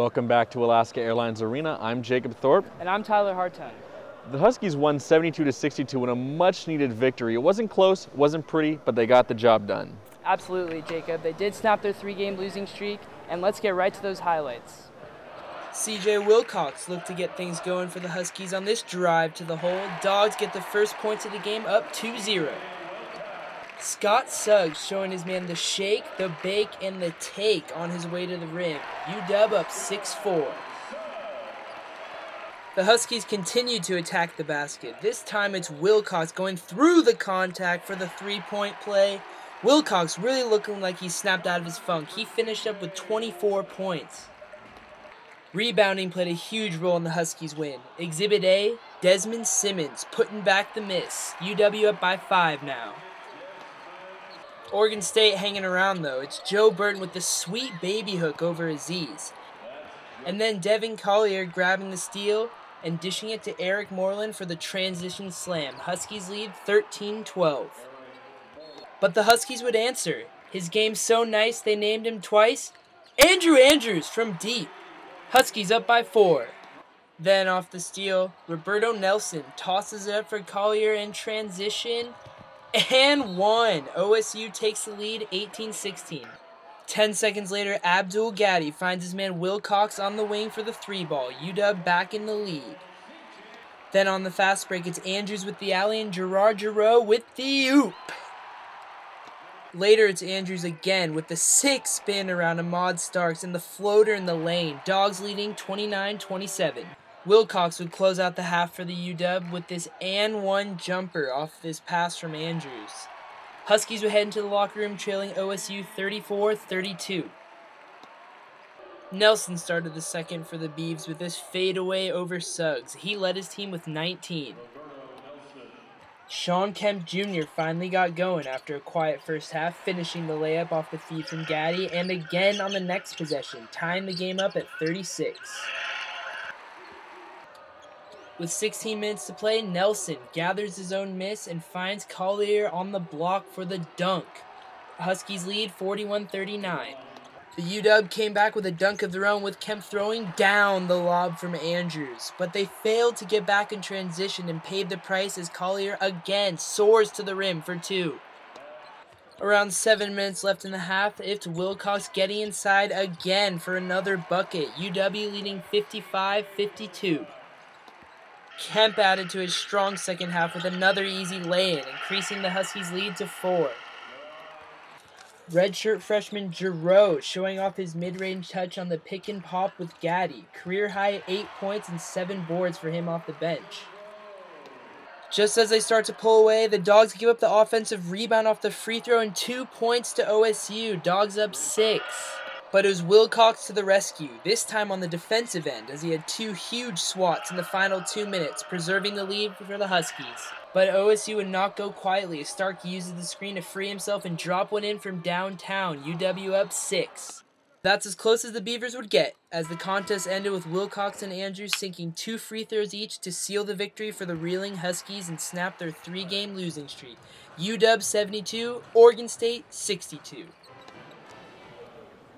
Welcome back to Alaska Airlines Arena. I'm Jacob Thorpe. And I'm Tyler Hartung. The Huskies won 72-62 in a much-needed victory. It wasn't close, wasn't pretty, but they got the job done. Absolutely, Jacob. They did snap their three-game losing streak, and let's get right to those highlights. CJ Wilcox looked to get things going for the Huskies on this drive to the hole. Dogs get the first points of the game, up 2-0. Scott Suggs showing his man the shake, the bake, and the take on his way to the rim. UW up 6-4. The Huskies continue to attack the basket. This time it's Wilcox going through the contact for the three-point play. Wilcox really looking like he snapped out of his funk. He finished up with 24 points. Rebounding played a huge role in the Huskies' win. Exhibit A, Desmond Simmons putting back the miss. UW up by 5 now. Oregon State hanging around though. It's Joe Burton with the sweet baby hook over Aziz. And then Devin Collier grabbing the steal and dishing it to Eric Moreland for the transition slam. Huskies lead 13-12. But the Huskies would answer. His game's so nice they named him twice. Andrew Andrews from deep. Huskies up by 4. Then off the steal, Roberto Nelson tosses it up for Collier in transition. And one. OSU takes the lead 18-16. 10 seconds later, Abdul Gaddy finds his man Wilcox on the wing for the 3-ball. UW back in the lead. Then on the fast break, it's Andrews with the alley and Jernard Jarreau with the oop. Later, it's Andrews again with the 6-spin around Ahmad Starks and the floater in the lane. Dogs leading 29-27. Wilcox would close out the half for the UW with this and one jumper off this pass from Andrews. Huskies would head into the locker room trailing OSU 34-32. Nelson started the second for the Beavs with this fadeaway over Suggs. He led his team with 19. Sean Kemp Jr. finally got going after a quiet first half, finishing the layup off the feed from Gaddy, and again on the next possession, tying the game up at 36. With 16 minutes to play, Nelson gathers his own miss and finds Collier on the block for the dunk. Huskies lead 41-39. The UW came back with a dunk of their own with Kemp throwing down the lob from Andrews. But they failed to get back in transition and paid the price as Collier again soars to the rim for 2. Around 7 minutes left in the half, it's Wilcox getting inside again for another bucket. UW leading 55-52. Kemp added to his strong second half with another easy lay-in, increasing the Huskies' lead to 4. Redshirt freshman Jarreau showing off his mid-range touch on the pick and pop with Gaddy. Career-high 8 points and 7 boards for him off the bench. Just as they start to pull away, the Dogs give up the offensive rebound off the free throw and 2 points to OSU. Dogs up 6. But it was Wilcox to the rescue, this time on the defensive end, as he had 2 huge swats in the final 2 minutes, preserving the lead for the Huskies. But OSU would not go quietly as Stark uses the screen to free himself and drop one in from downtown, UW up 6. That's as close as the Beavers would get, as the contest ended with Wilcox and Andrews sinking 2 free throws each to seal the victory for the reeling Huskies and snap their 3-game losing streak. UW 72, Oregon State 62.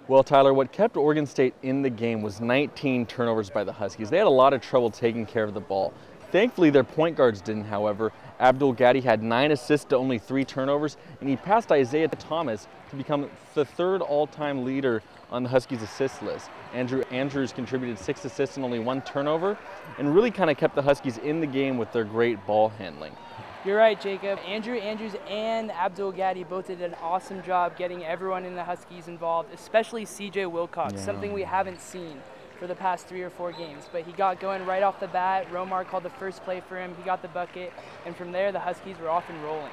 Well, Tyler, what kept Oregon State in the game was 19 turnovers by the Huskies. They had a lot of trouble taking care of the ball. Thankfully, their point guards didn't, however. Abdul Gaddy had 9 assists to only 3 turnovers, and he passed Isaiah Thomas to become the 3rd all-time leader on the Huskies' assist list. Andrews contributed 6 assists and only 1 turnover, and really kind of kept the Huskies in the game with their great ball handling. You're right, Jacob. Andrews and Abdul Gaddy both did an awesome job getting everyone in the Huskies involved, especially CJ Wilcox, something we haven't seen for the past 3 or 4 games. But he got going right off the bat. Romar called the first play for him. He got the bucket. And from there, the Huskies were off and rolling.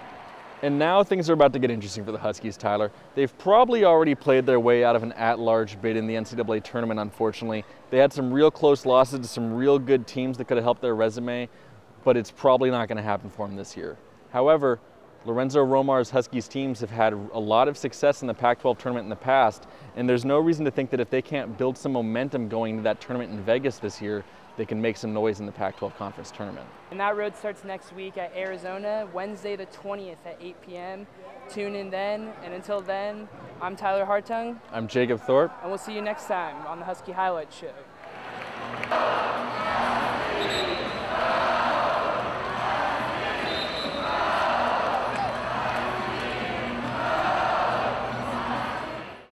And now things are about to get interesting for the Huskies, Tyler. They've probably already played their way out of an at-large bid in the NCAA tournament, unfortunately. They had some real close losses to some real good teams that could have helped their resume, but it's probably not going to happen for them this year. However, Lorenzo Romar's Huskies teams have had a lot of success in the Pac-12 tournament in the past, and there's no reason to think that if they can't build some momentum going into that tournament in Vegas this year, they can make some noise in the Pac-12 conference tournament. And that road starts next week at Arizona, Wednesday the 20th at 8 p.m. Tune in then, and until then, I'm Tyler Hartung. I'm Jacob Thorpe. And we'll see you next time on the Husky Highlight Show.